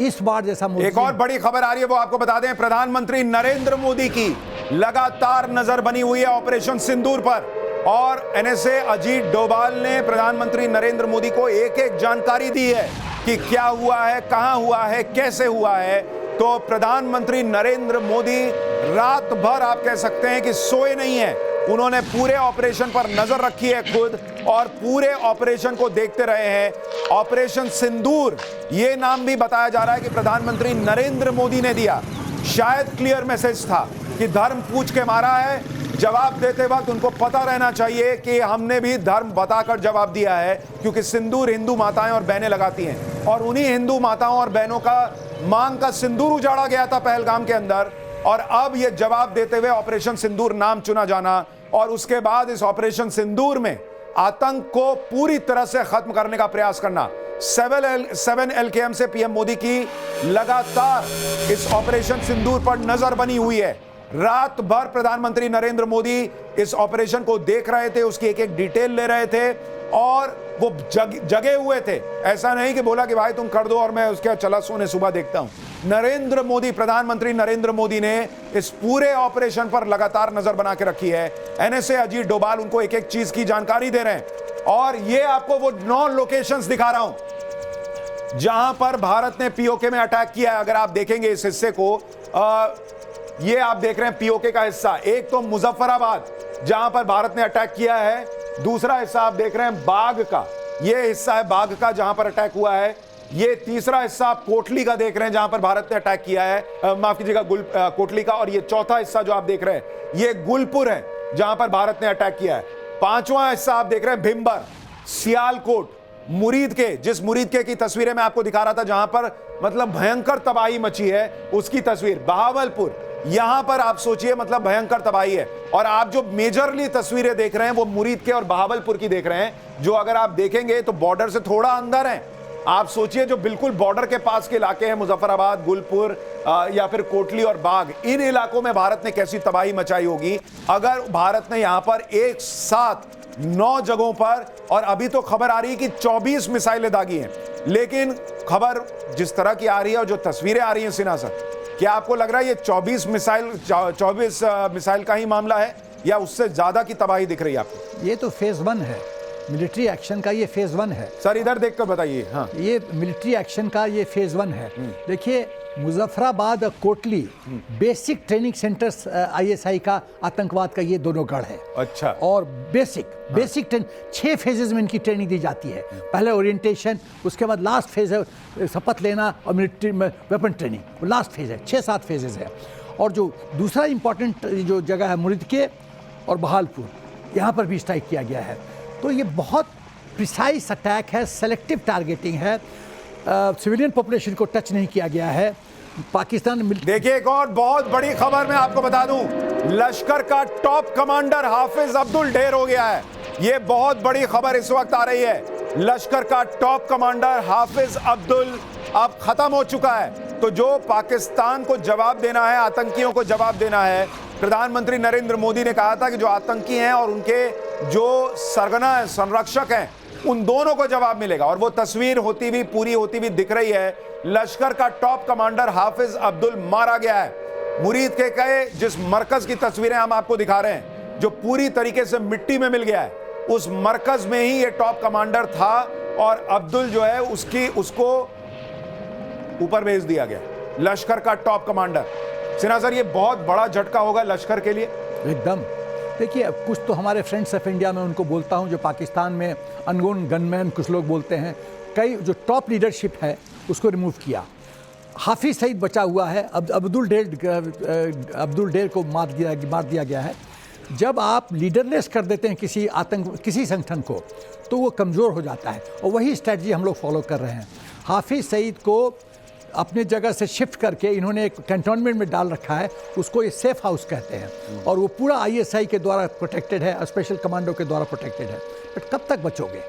इस बार जैसा एक और बड़ी खबर आ रही है, वो आपको बता दें। प्रधानमंत्री नरेंद्र मोदी की लगातार नजर बनी हुई है ऑपरेशन सिंदूर पर, और एनएसए अजीत डोभाल ने प्रधानमंत्री नरेंद्र मोदी को एक एक जानकारी दी है कि क्या हुआ है, कहां हुआ है, कैसे हुआ है। तो प्रधानमंत्री नरेंद्र मोदी रात भर आप कह सकते हैं कि सोए नहीं है। उन्होंने पूरे ऑपरेशन पर नजर रखी है खुद, और पूरे ऑपरेशन को देखते रहे हैं। ऑपरेशन सिंदूर यह नाम भी बताया जा रहा है कि प्रधानमंत्री नरेंद्र मोदी ने दिया। शायद क्लियर मैसेज था कि धर्म पूछ के मारा है, जवाब देते वक्त उनको पता रहना चाहिए कि हमने भी धर्म बताकर जवाब दिया है, क्योंकि सिंदूर हिंदू माताएं और बहनें लगाती हैं, और उन्हीं हिंदू माताओं और बहनों का मांग का सिंदूर उजाड़ा गया था पहलगाम के अंदर। और अब यह जवाब देते हुए ऑपरेशन सिंदूर नाम चुना जाना, और उसके बाद इस ऑपरेशन सिंदूर में आतंक को पूरी तरह से खत्म करने का प्रयास करना। 7 LKM से पीएम मोदी की लगातार इस ऑपरेशन सिंदूर पर नजर बनी हुई है। रात भर प्रधानमंत्री नरेंद्र मोदी इस ऑपरेशन को देख रहे थे, उसकी एक एक डिटेल ले रहे थे, और वो जगे हुए थे। ऐसा नहीं कि बोला कि भाई तुम कर दो और मैं उसके चला सोने सुबह देखता हूं। नरेंद्र मोदी, प्रधानमंत्री नरेंद्र मोदी ने इस पूरे ऑपरेशन पर लगातार नजर बना के रखी है। एनएसए अजीत डोभाल उनको एक एक चीज की जानकारी दे रहे हैं, और ये आपको वो 9 लोकेशंस दिखा रहा हूं जहां पर भारत ने पीओके में अटैक किया है। अगर आप देखेंगे इस हिस्से को, ये आप देख रहे हैं पीओके का हिस्सा। एक तो मुजफ्फराबाद जहां पर भारत ने अटैक किया है, दूसरा हिस्सा आप देख रहे हैं बाग का, ये हिस्सा है बाग का जहां पर अटैक हुआ है। ये तीसरा हिस्सा आप कोटली का देख रहे हैं जहां पर भारत ने अटैक किया है, माफ कीजिएगा कोटली का। और ये चौथा हिस्सा जो आप देख रहे हैं ये गुलपुर है जहां पर भारत ने अटैक किया है। पांचवा हिस्सा आप देख रहे हैं भिंबर, सियालकोट, मुरीद के, जिस मुरीद के की तस्वीरें मैं आपको दिखा रहा था जहां पर मतलब भयंकर तबाही मची है, उसकी तस्वीर। बहावलपुर, यहां पर आप सोचिए मतलब भयंकर तबाही है। और आप जो मेजरली तस्वीरें देख रहे हैं वो मुरीद के और बहावलपुर की देख रहे हैं, जो अगर आप देखेंगे तो बॉर्डर से थोड़ा अंदर है। आप सोचिए जो बिल्कुल बॉर्डर के पास के इलाके हैं, मुजफ्फराबाद, गुलपुर या फिर कोटली और बाग, इन इलाकों में भारत ने कैसी तबाही मचाई होगी अगर भारत ने यहां पर एक साथ 9 जगहों पर, और अभी तो खबर आ रही है कि 24 मिसाइलें दागी हैं। लेकिन खबर जिस तरह की आ रही है और जो तस्वीरें आ रही हैं सिन्हा सर, क्या आपको लग रहा है ये 24 मिसाइल का ही मामला है या उससे ज्यादा की तबाही दिख रही है आपको? ये तो फेज 1 है, मिलिट्री एक्शन का ये फेज 1 है। सर इधर देखकर बताइए। हाँ, ये मिलिट्री एक्शन का ये फेज 1 है। देखिए मुजफ्फराबाद और Kotli basic training centres ISI का, आतंकवाद का, ये दोनों गढ़ है। अच्छा। और बेसिक ट्रेन 6 फेजेस में इनकी ट्रेनिंग दी जाती है। पहले ओरिएंटेशन, उसके बाद लास्ट फेज है शपथ लेना और मिलिट्री में वेपन ट्रेनिंग, वो लास्ट फेज है। 6-7 फेजेस है। और जो दूसरा इंपॉर्टेंट जो जगह है मुरीद के और बहावलपुर, यहाँ पर भी स्ट्राइक किया गया है। तो ये बहुत प्रिसाइज अटैक है, सेलेक्टिव टारगेटिंग है, सिविलियन पॉपुलेशन को टच नहीं किया गया है। पाकिस्तान देखिए एक और बहुत बड़ी खबर मैं आपको बता दूं, लश्कर का टॉप कमांडर हाफिज अब्दुल ढेर हो गया है। ये बहुत बड़ी खबर इस वक्त आ रही है। लश्कर का टॉप कमांडर हाफिज अब्दुल अब खत्म हो चुका है। तो जो पाकिस्तान को जवाब देना है, आतंकियों को जवाब देना है, प्रधानमंत्री नरेंद्र मोदी ने कहा था कि जो आतंकी हैं और उनके जो सरगना संरक्षक हैं, उन दोनों को जवाब मिलेगा। और वो तस्वीर होती हुई, पूरी होती हुई दिख रही है। लश्कर का टॉप कमांडर हाफिज अब्दुल मारा गया है। मुरीद के कहे जिस मरकज की तस्वीरें हम आपको दिखा रहे हैं, जो पूरी तरीके से मिट्टी में मिल गया है, उस मरकज में ही ये टॉप कमांडर था, और अब्दुल जो है उसको ऊपर भेज दिया गया। लश्कर का टॉप कमांडर। सिन्हा सर, ये बहुत बड़ा झटका होगा लश्कर के लिए। एकदम। देखिए कुछ तो हमारे फ्रेंड्स ऑफ इंडिया में उनको बोलता हूं, जो पाकिस्तान में अनगोन गनमैन कुछ लोग बोलते हैं, कई जो टॉप लीडरशिप है उसको रिमूव किया। हाफिज सईद बचा हुआ है। अब अब्दुल ढेर को मार दिया गया है। जब आप लीडरलेस कर देते हैं किसी संगठन को, तो वो कमज़ोर हो जाता है, और वही स्ट्रेटजी हम लोग फॉलो कर रहे हैं। हाफिज सईद को अपने जगह से शिफ्ट करके इन्होंने एक कैंटोनमेंट में डाल रखा है, उसको ये सेफ हाउस कहते हैं, और वो पूरा आईएसआई के द्वारा प्रोटेक्टेड है, स्पेशल कमांडो के द्वारा प्रोटेक्टेड है। बट कब तक बचोगे?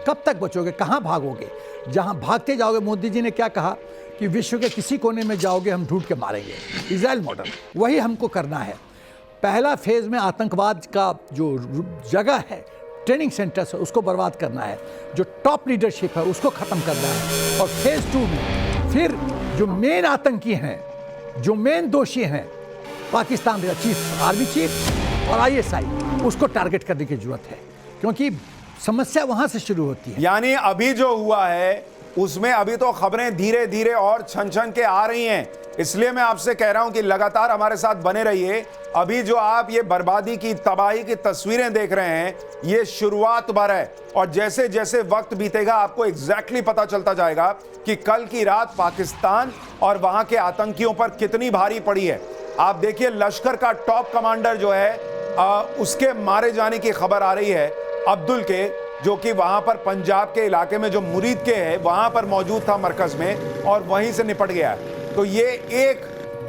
कब तक बचोगे? कहाँ भागोगे? जहाँ भागते जाओगे, मोदी जी ने क्या कहा कि विश्व के किसी कोने में जाओगे हम ढूंढ के मारेंगे, इजराइल मॉडल, वही हमको करना है। पहला फेज में आतंकवाद का जो जगह है, ट्रेनिंग सेंटर्स है, उसको बर्बाद करना है, जो टॉप लीडरशिप है उसको ख़त्म करना है, और फेज़ 2 में फिर जो मेन आतंकी हैं, जो मेन दोषी हैं, पाकिस्तान का चीफ, आर्मी चीफ और आईएसआई, उसको टारगेट करने की जरूरत है, क्योंकि समस्या वहां से शुरू होती है। यानी अभी जो हुआ है उसमें अभी तो खबरें धीरे धीरे और छन छन के आ रही हैं, इसलिए मैं आपसे कह रहा हूं कि लगातार हमारे साथ बने रहिए। अभी जो आप ये बर्बादी की, तबाही की तस्वीरें देख रहे हैं, ये शुरुआत भर है, और जैसे जैसे वक्त बीतेगा आपको एग्जैक्टली पता चलता जाएगा कि कल की रात पाकिस्तान और वहां के आतंकियों पर कितनी भारी पड़ी है। आप देखिए, लश्कर का टॉप कमांडर जो है उसके मारे जाने की खबर आ रही है, अब्दुल के, जो कि वहां पर पंजाब के इलाके में जो मुरीद के है वहां पर मौजूद था मरकज में, और वहीं से निपट गया। तो ये एक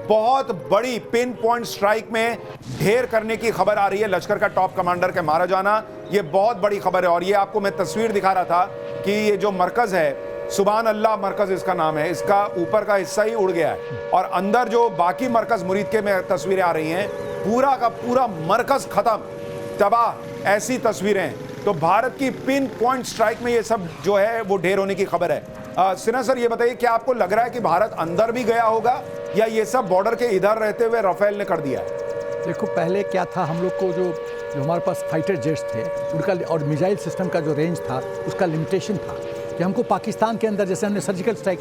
बहुत बड़ी पिन पॉइंट स्ट्राइक में ढेर करने की खबर आ रही है, लश्कर का टॉप कमांडर के मारा जाना, ये बहुत बड़ी खबर है। और ये आपको मैं तस्वीर दिखा रहा था कि ये जो मरकज है, सुभान अल्लाह मरकज इसका नाम है, इसका ऊपर का हिस्सा ही उड़ गया है, और अंदर जो बाकी मरकज मुरीद के में तस्वीरें आ रही हैं, पूरा का पूरा मरकज खत्म, तबाह, ऐसी तस्वीरें। तो भारत की पिन पॉइंट स्ट्राइक में ये सब जो है वो ढेर होने की खबर है। सिन्हा सर, ये बताइए, क्या आपको लग रहा है कि भारत अंदर भी गया होगा, या ये सब बॉर्डर के इधर रहते हुए राफेल ने कर दिया है? देखो, पहले क्या था, हम लोग को जो हमारे पास फाइटर जेट्स थे उनका और मिसाइल सिस्टम का जो रेंज था उसका लिमिटेशन था कि हमको पाकिस्तान के अंदर, जैसे हमने सर्जिकल स्ट्राइक,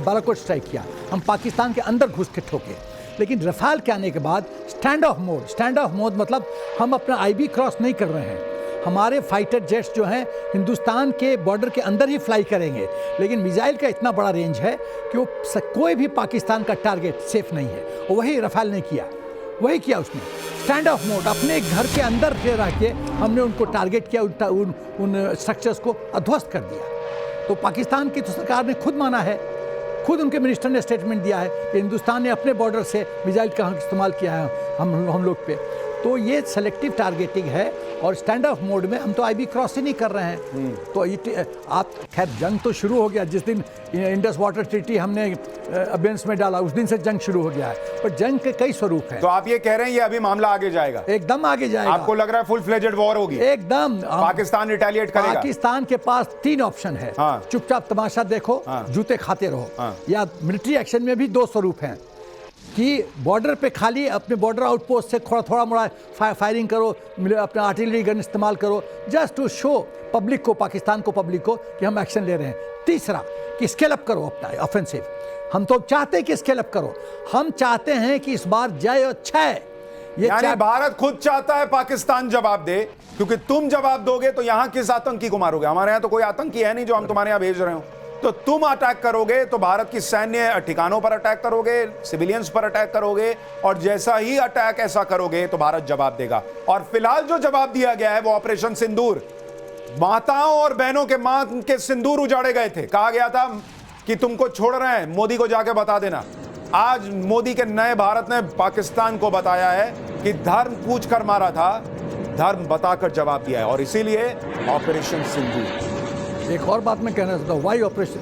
बालाकोट स्ट्राइक किया, हम पाकिस्तान के अंदर घुस के ठोके। लेकिन रफाल के आने के बाद स्टैंड ऑफ मोड मतलब हम अपना आईबी क्रॉस नहीं कर रहे हैं, हमारे फाइटर जेट्स जो हैं हिंदुस्तान के बॉर्डर के अंदर ही फ्लाई करेंगे, लेकिन मिसाइल का इतना बड़ा रेंज है कि वो कोई भी पाकिस्तान का टारगेट सेफ नहीं है। और वही रफाल ने किया, वही किया उसने, स्टैंड ऑफ मोड, अपने घर के अंदर रह के हमने उनको टारगेट किया, उन स्ट्रक्चर्स को अध्वस्त कर दिया। तो पाकिस्तान की तो सरकार ने खुद माना है, खुद उनके मिनिस्टर ने स्टेटमेंट दिया है कि हिंदुस्तान ने अपने बॉर्डर से मिसाइल का इस्तेमाल किया है हम लोग पे। तो ये सेलेक्टिव टारगेटिंग है, और स्टैंड ऑफ मोड में हम तो आईबी क्रॉस ही नहीं कर रहे हैं। तो आप खैर, जंग तो शुरू हो गया जिस दिन इंडस वाटर ट्रीटी हमने अबेंस में डाला, उस दिन से जंग शुरू हो गया है। पर जंग के कई स्वरूप हैं। तो आप ये कह रहे हैं ये अभी मामला आगे जाएगा? एकदम आगे जाएगा। आपको लग रहा है फुल फ्लेजेड वॉर होगी? एकदम, पाकिस्तान रिटेलिएट करेगा? पाकिस्तान के पास 3 ऑप्शन है। चुपचाप तमाशा देखो, जूते खाते रहो, या मिलिट्री एक्शन में भी 2 स्वरूप हैं कि बॉर्डर पे खाली अपने बॉर्डर आउटपोस्ट से थोड़ा थोड़ा मोड़ा फायरिंग करो, अपना आर्टिलरी गन इस्तेमाल करो, जस्ट टू शो पब्लिक को, पाकिस्तान को, पब्लिक को कि हम एक्शन ले रहे हैं। तीसरा कि स्केल अप करो अपना ऑफेंसिव। हम तो चाहते हैं कि स्केल अप करो, हम चाहते हैं कि इस बार जय और क्षय। यानी भारत खुद चाहता है पाकिस्तान जवाब दे, क्योंकि तुम जवाब दोगे तो यहां किस आतंकी को मारोगे? हमारे यहां तो कोई आतंकी है नहीं जो हम तुम्हारे यहां भेज रहे हो। तो तुम अटैक करोगे तो भारत की सैन्य ठिकानों पर अटैक करोगे, सिविलियंस पर अटैक करोगे, और जैसा ही अटैक ऐसा करोगे तो भारत जवाब देगा। और फिलहाल जो जवाब दिया गया है वो ऑपरेशन सिंदूर, माताओं और बहनों के मां के सिंदूर उजाड़े गए थे, कहा गया था कि तुमको छोड़ रहे हैं, मोदी को जाके बता देना। आज मोदी के नए भारत ने पाकिस्तान को बताया है कि धर्म पूछ कर मारा था, धर्म बताकर जवाब दिया है, और इसीलिए ऑपरेशन सिंदूर। एक और बात मैं कहना चाहता हूँ, वाई ऑपरेशन,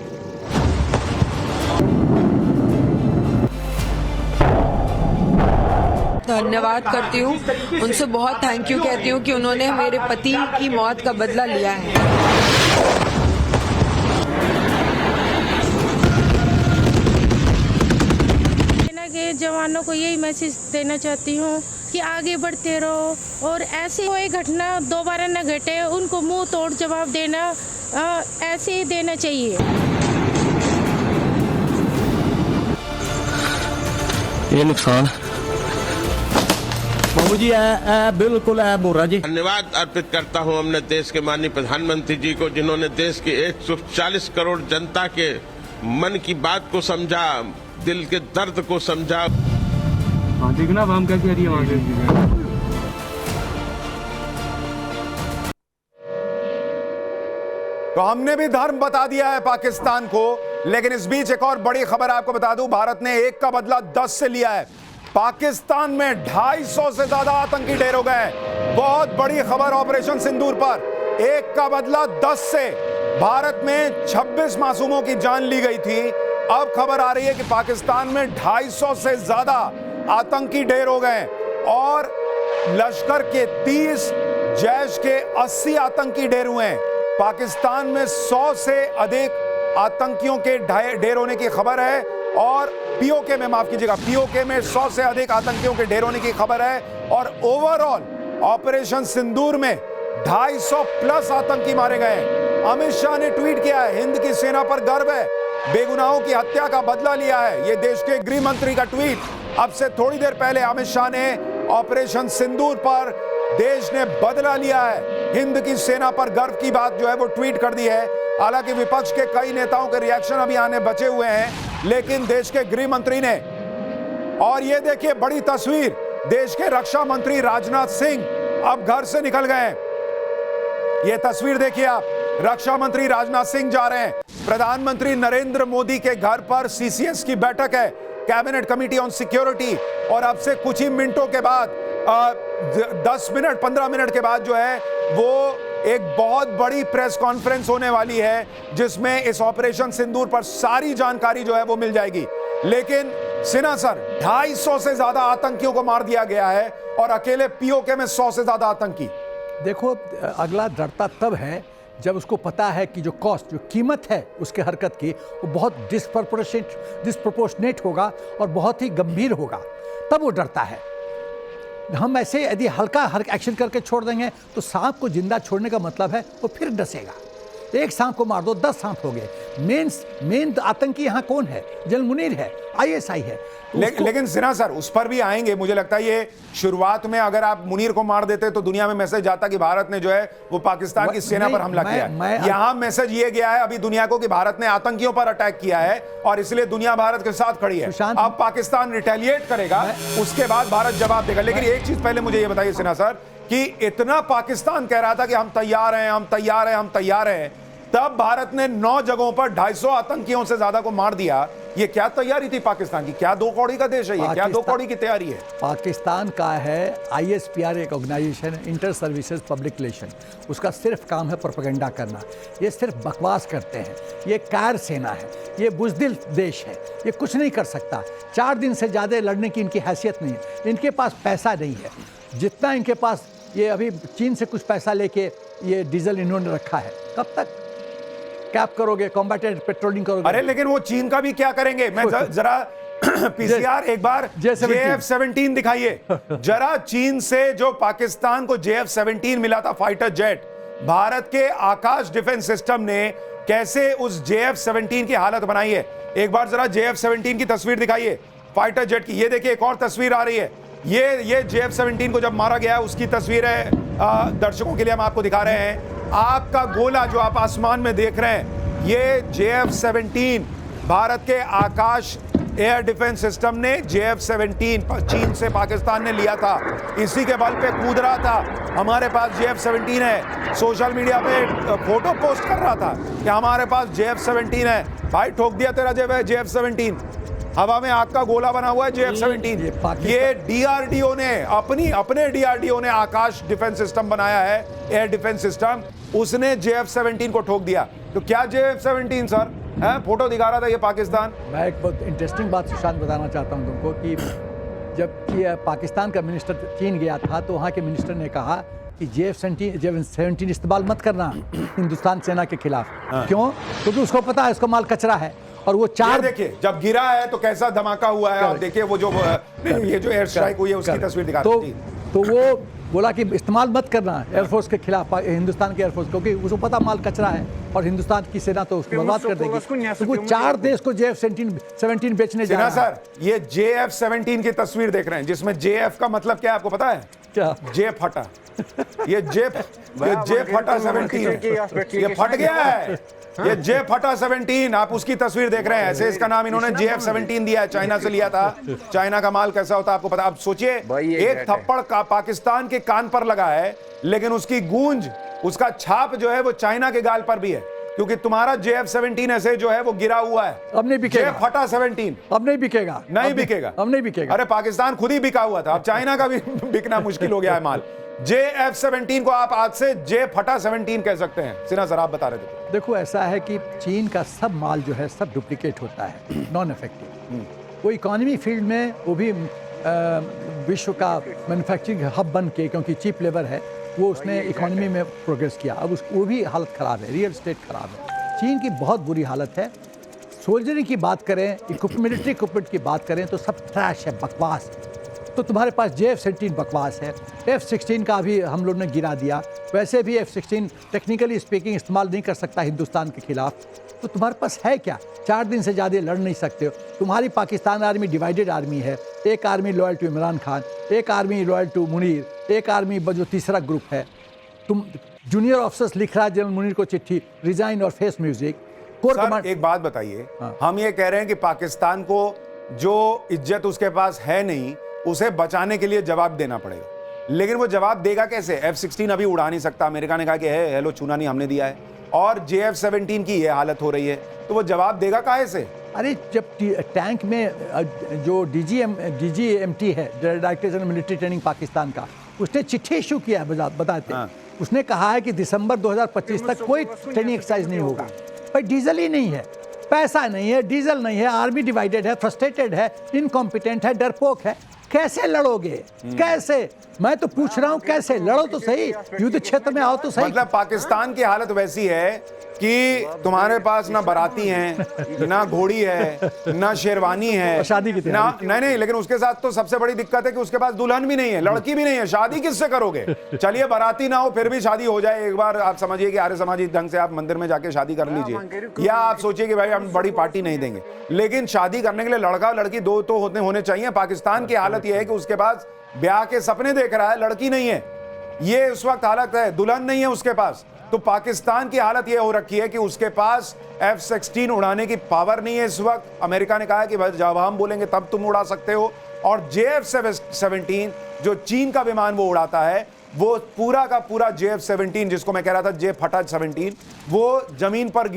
धन्यवाद करती हूँ, उनसे बहुत थैंक यू कहती हूँ कि उन्होंने मेरे पति की मौत का बदला लिया है। सेना के जवानों को यही मैसेज देना चाहती हूँ कि आगे बढ़ते रहो, और ऐसी कोई घटना दोबारा न घटे, उनको मुंह तोड़ जवाब देना ऐसे ही देना चाहिए। ये नुकसान बाबू जी बिल्कुल बोरा जी। धन्यवाद अर्पित करता हूं हमने देश के माननीय प्रधानमंत्री जी को, जिन्होंने देश की 140 करोड़ जनता के मन की बात को समझा, दिल के दर्द को समझा। देखना हम क्या कह रही है। तो हमने भी धर्म बता दिया है पाकिस्तान को, लेकिन इस बीच एक और बड़ी खबर आपको बता दूं, भारत ने 1 का बदला 10 से लिया है। पाकिस्तान में 250 से ज्यादा आतंकी ढेर हो गए। बहुत बड़ी खबर ऑपरेशन सिंदूर पर, 1 का बदला 10 से। भारत में 26 मासूमों की जान ली गई थी, अब खबर आ रही है कि पाकिस्तान में 250 से ज्यादा आतंकी ढेर हो गए, और लश्कर के 30, जैश के 80 आतंकी ढेर हुए हैं। पाकिस्तान में 100 से अधिक आतंकियों के ढेर होने की खबर है, और पीओके में, माफ कीजिएगा, पीओके में 100 से अधिक आतंकियों के ढेर होने की खबर है और ओवरऑल ऑपरेशन सिंदूर में 250 प्लस आतंकी मारे गए हैं। अमित शाह ने ट्वीट किया है, हिंद की सेना पर गर्व है, बेगुनाहों की हत्या का बदला लिया है। यह देश के गृह मंत्री का ट्वीट। अब से थोड़ी देर पहले अमित शाह ने ऑपरेशन सिंदूर पर देश ने बदला लिया है, हिंद की सेना पर गर्व की बात जो है वो ट्वीट कर दी है। हालांकि विपक्ष के कई नेताओं के रिएक्शन अभी आने बचे हुए हैं, लेकिन देश के गृह मंत्री ने, और ये देखिए बड़ी तस्वीर, देश के रक्षा मंत्री राजनाथ सिंह अब घर से निकल गए। ये तस्वीर देखिए आप, रक्षा मंत्री राजनाथ सिंह जा रहे हैं। प्रधानमंत्री नरेंद्र मोदी के घर पर सीसीएस की बैठक है, कैबिनेट कमेटी ऑन सिक्योरिटी, और अब से कुछ ही मिनटों के बाद 10 मिनट 15 मिनट के बाद जो है वो एक बहुत बड़ी प्रेस कॉन्फ्रेंस होने वाली है, जिसमें इस ऑपरेशन सिंदूर पर सारी जानकारी जो है वो मिल जाएगी। लेकिन सिन्हा सर, 250 से ज्यादा आतंकियों को मार दिया गया है और अकेले पीओके में 100 से ज्यादा आतंकी। देखो, अगला डरता तब है जब उसको पता है कि जो कॉस्ट, जो कीमत है उसके हरकत की, वो बहुत डिस्प्रपोर्शनेट होगा और बहुत ही गंभीर होगा, तब वो डरता है। हम ऐसे यदि हल्का एक्शन करके छोड़ देंगे तो सांप को जिंदा छोड़ने का मतलब है वो फिर डसेगा। एक सांप को मार दो 10 सांप हो गए। मेन आतंकी यहाँ कौन है? जनरल मुनीर है, आईएसआई है। लेकिन सिन्हा सर, उस पर भी आएंगे। मुझे लगता है ये शुरुआत में अगर आप मुनीर को मार देते तो दुनिया में मैसेज जाता कि भारत ने जो है वो पाकिस्तान की सेना पर हमला किया है। यहाँ मैसेज ये गया है अभी दुनिया को कि भारत ने आतंकियों पर अटैक किया है और इसलिए दुनिया भारत के साथ खड़ी है। अब पाकिस्तान रिटेलिएट करेगा, उसके बाद भारत जवाब देगा। लेकिन एक चीज पहले मुझे ये बताइए सिन्हा सर, कि इतना पाकिस्तान कह रहा था कि हम तैयार हैं, हम तैयार हैं, हम तैयार हैं, तब भारत ने 9 जगहों पर 250 आतंकियों से ज्यादा को मार दिया। ये क्या तैयारी थी पाकिस्तान की? क्या 2 कौड़ी का देश है ये? क्या 2 कौड़ी की तैयारी है? पाकिस्तान का है ISPR, एक organisation, inter services public relation. उसका सिर्फ काम है प्रोपेगेंडा करना। ये सिर्फ बकवास करते हैं। ये कार सेना है, ये बुज़दिल देश है, ये कुछ नहीं कर सकता। 4 दिन से ज़्यादा लड़ने की इनकी हैसियत नहीं है। इनके पास पैसा नहीं है जितना इनके पास, ये अभी चीन से कुछ पैसा लेके ये डीजल इन्होंने रखा है। कब तक कैप करोगे, कॉम्बैटेड पेट्रोलिंग करोगे? अरे लेकिन वो चीन का भी क्या करेंगे? मैं जरा पीसीआर एक बार JF-17 दिखाइए जरा। चीन से जो पाकिस्तान को JF-17 मिला था फाइटर जेट, भारत के आकाश डिफेंस सिस्टम ने कैसे उस JF-17 की हालत बनाई है। एक बार जरा JF-17 की तस्वीर दिखाइए फाइटर जेट की। ये देखिए एक और तस्वीर आ रही है, ये JF-17 को जब मारा गया उसकी तस्वीर है। दर्शकों के लिए हम आपको दिखा रहे हैं। आपका गोला जो आप आसमान में देख रहे हैं, ये JF-17 भारत के आकाश एयर डिफेंस सिस्टम ने JF-17 चीन से पाकिस्तान ने लिया था। इसी के बल पे कूद रहा था। हमारे पास JF-17 है, सोशल मीडिया पे फोटो पोस्ट कर रहा था कि हमारे पास JF-17 है। भाई ठोक दिया तेरा JF-17, हवा में आग का गोला बना हुआ है JF-17। ये DRDO ने अपने DRDO ने आकाश डिफेंस सिस्टम बनाया है, एयर डिफेंस सिस्टम, उसने JF-17 को ठोक दिया। तो क्या JF-17 सर है? फोटो दिखा रहा था ये पाकिस्तान। मैं एक बहुत इंटरेस्टिंग बात सुशांत बताना चाहता हूं तुमको कि जब पाकिस्तान का मिनिस्टर चीन गया था तो वहाँ के मिनिस्टर ने कहा कि JF-17 इस्तेमाल मत करना हिंदुस्तान सेना के खिलाफ। क्यों? क्योंकि उसको पता है इसका माल कचरा है। और वो 4 देखिए जब गिरा है तो कैसा धमाका हुआ है। आप देखिए वो जो ये जो एयर स्ट्राइक हुई है उसकी तस्वीर दिखा रही थी। तो वो बोला कि इस्तेमाल मत करना एयरफोर्स के खिलाफ, हिंदुस्तान के एयरफोर्स, क्योंकि उसको पता माल कचरा है और हिंदुस्तान की सेना तो उसको बर्बाद कर देगी। तो वो 4 देश को JF-17 बेचने जा रहा है। सर ये JF-17 की तस्वीर देख रहे हैं, जिसमें JF का मतलब क्या है आपको पता है? क्या? जे फटा। ये जे फटा 17 ये फट गया है। ये JF-17 आप उसकी तस्वीर देख रहे हैं। ऐसे इसका नाम इन्होंने JF-17 दिया है, चाइना से लिया था। चाइना का माल कैसा होता है आपको पता। आप सोचिए एक थप्पड़ का पाकिस्तान के कान पर लगा है, लेकिन उसकी गूंज, उसका छाप जो है वो चाइना के गाल पर भी है, क्योंकि तुम्हारा JF-17 ऐसे जो है वो गिरा हुआ है। अब नहीं बिकेगा। JF-17 अब नहीं बिकेगा। नहीं बिकेगा। अब नहीं बिकेगा। अरे पाकिस्तान खुद ही बिका हुआ था, अब चाइना का भी बिकना मुश्किल हो गया है माल। JF-17 को आप आज से JF-17 कह सकते हैं। सिन्हा सर आप बता रहे थे। देखो ऐसा है कि चीन का सब माल जो है सब डुप्लीकेट होता है, नॉन इफेक्टिव। वो इकोनॉमी फील्ड में वो भी विश्व का मैन्युफैक्चरिंग हब बन के, क्योंकि चीप लेबर है, वो उसने इकोनॉमी में प्रोग्रेस किया। अब वो भी हालत ख़राब है, रियल एस्टेट ख़राब है। चीन की बहुत बुरी हालत है। सोल्जरिंग की बात करें, मिलिट्री इक्विपमेंट की बात करें तो सब ट्रैश है, बकवास। तो तुम्हारे पास JF-17 बकवास है, F-16 का भी हम लोग ने गिरा दिया। वैसे भी F-16 टेक्निकली स्पीकिंग इस्तेमाल नहीं कर सकता हिंदुस्तान के खिलाफ। तो तुम्हारे पास है क्या? 4 दिन से ज़्यादा लड़ नहीं सकते हो। तुम्हारी पाकिस्तान आर्मी डिवाइडेड आर्मी है, एक army loyal to Imran Khan, एक आर्मी लॉयल टू मुनीर, एक आर्मी जो तीसरा ग्रुप है। तुम जूनियर ऑफिसर्स लिख रहा है जनरल मुनीर को चिट्ठी, रिजाइन और face music. Core sir command एक बात बताइए, हाँ। हम ये कह रहे हैं कि पाकिस्तान को जो इज्जत उसके पास है नहीं, उसे बचाने के लिए जवाब देना पड़ेगा, लेकिन वो जवाब देगा कैसे? F-16 अभी उड़ा नहीं सकता, अमेरिका ने कहा कि है हेलो चूना नहीं हमने दिया है, और JF-17 की ये हालत हो रही है, तो वो जवाब देगा काहे से? अरे जब टैंक में जो DGMT है, director general military training Pakistan का, उसने चिट्ठी इशू किया है बताते हाँ। उसने कहा है कि दिसंबर 2025 तक कोई ट्रेनिंग एक्सरसाइज नहीं होगा। भाई डीजल ही नहीं है, पैसा नहीं है, डीजल नहीं है, आर्मी डिवाइडेड है, फ्रस्ट्रेटेड है, इनकॉम्पिटेंट है, डरपोक है, कैसे लड़ोगे? कैसे? मैं तो पूछ रहा हूं कैसे लड़ो तो सही, युद्ध क्षेत्र में आओ तो सही। मतलब पाकिस्तान की हालत वैसी है कि तुम्हारे पास ना बाराती हैं, ना घोड़ी है, ना शेरवानी है, शादी की ना नहीं, लेकिन उसके साथ तो सबसे बड़ी दिक्कत है कि उसके पास दुल्हन भी नहीं है, लड़की भी नहीं है, शादी किससे करोगे? चलिए बाराती ना हो फिर भी शादी हो जाए एक बार, आप समझिए कि आर्य समाजी ढंग से आप मंदिर में जाके शादी कर लीजिए, या आप सोचिए कि भाई हम बड़ी पार्टी नहीं देंगे, लेकिन शादी करने के लिए लड़का लड़की दो तो होने चाहिए। पाकिस्तान की हालत यह है कि उसके पास ब्याह के सपने देख रहा है, लड़की नहीं है, ये उस वक्त हालत है, दुल्हन नहीं है उसके पास। तो पाकिस्तान की हालत यह हो रखी है कि उसके पास F-16 उड़ाने की पावर नहीं है इस वक्त। अमेरिका ने कहा है कि भाई जब हम बोलेंगे तब तुम उड़ा सकते हो, और JF-17 जो चीन का विमान वो उड़ाता है, वो पूरा का पूरा JF-17 जिसको मैं कह रहा था J-17, वो जमीन पर